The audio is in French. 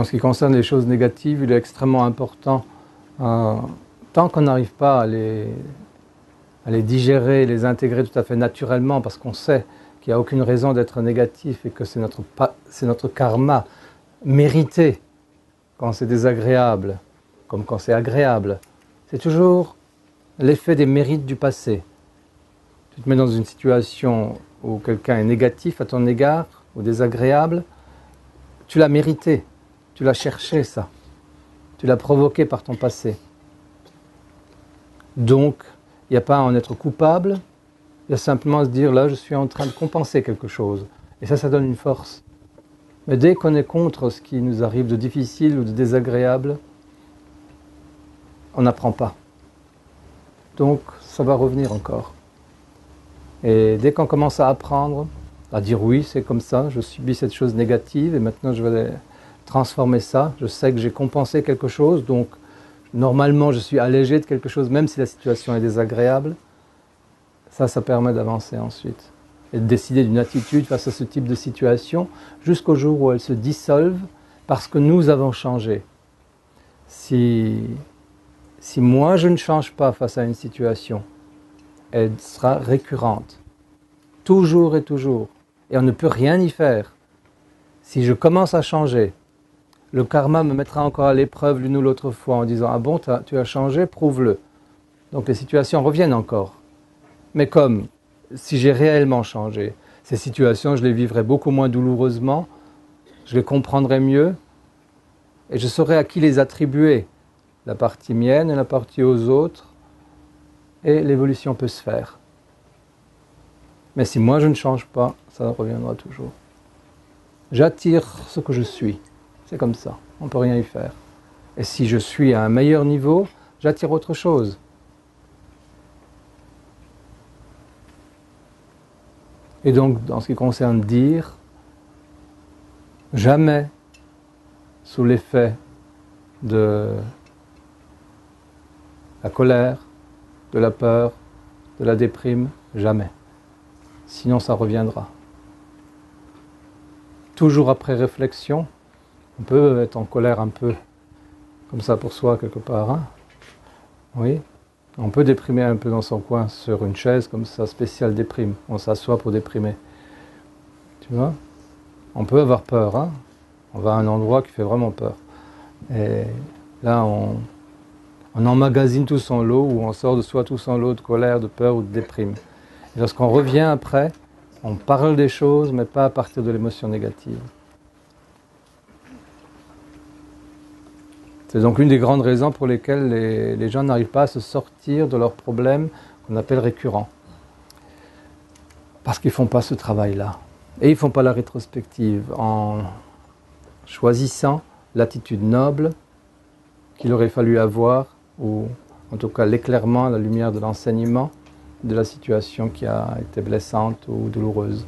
ce qui concerne les choses négatives, il est extrêmement important, tant qu'on n'arrive pas à les digérer, les intégrer tout à fait naturellement, parce qu'on sait qu'il n'y a aucune raison d'être négatif et que c'est notre karma mérité quand c'est désagréable, comme quand c'est agréable. C'est toujours l'effet des mérites du passé. Tu te mets dans une situation où quelqu'un est négatif à ton égard, ou désagréable, tu l'as mérité, tu l'as cherché ça, tu l'as provoqué par ton passé. Donc, il n'y a pas à en être coupable, il y a simplement à se dire, là je suis en train de compenser quelque chose. Et ça donne une force. Mais dès qu'on est contre ce qui nous arrive de difficile ou de désagréable, on n'apprend pas. Donc, ça va revenir encore. Et dès qu'on commence à apprendre, à dire oui, c'est comme ça, je subis cette chose négative et maintenant je vais transformer ça, je sais que j'ai compensé quelque chose, donc normalement je suis allégé de quelque chose, même si la situation est désagréable, ça permet d'avancer ensuite. Et de décider d'une attitude face à ce type de situation, jusqu'au jour où elle se dissolve, parce que nous avons changé. Si moi je ne change pas face à une situation, elle sera récurrente, toujours et toujours, et on ne peut rien y faire. Si je commence à changer, le karma me mettra encore à l'épreuve l'une ou l'autre fois en disant « Ah bon, tu as changé, prouve-le ». Donc les situations reviennent encore. Mais comme si j'ai réellement changé, ces situations, je les vivrai beaucoup moins douloureusement, je les comprendrai mieux et je saurai à qui les attribuer, la partie mienne et la partie aux autres, et l'évolution peut se faire. Mais si moi je ne change pas, ça reviendra toujours. J'attire ce que je suis. C'est comme ça, on ne peut rien y faire. Et si je suis à un meilleur niveau, j'attire autre chose. Et donc, en ce qui concerne dire, jamais sous l'effet de la colère, de la peur, de la déprime, jamais. Sinon, ça reviendra. Toujours après réflexion, on peut être en colère un peu, comme ça pour soi quelque part. Hein? Oui, on peut déprimer un peu dans son coin sur une chaise, comme ça, spéciale déprime. On s'assoit pour déprimer. Tu vois? On peut avoir peur. Hein? On va à un endroit qui fait vraiment peur. Et là, on emmagasine tout son lot, ou on sort de soi tout son lot de colère, de peur ou de déprime. Et lorsqu'on revient après, on parle des choses, mais pas à partir de l'émotion négative. C'est donc l'une des grandes raisons pour lesquelles les gens n'arrivent pas à se sortir de leurs problèmes qu'on appelle récurrents. Parce qu'ils ne font pas ce travail-là. Et ils ne font pas la rétrospective en choisissant l'attitude noble qu'il aurait fallu avoir, ou en tout cas l'éclairement à la lumière de l'enseignement de la situation qui a été blessante ou douloureuse.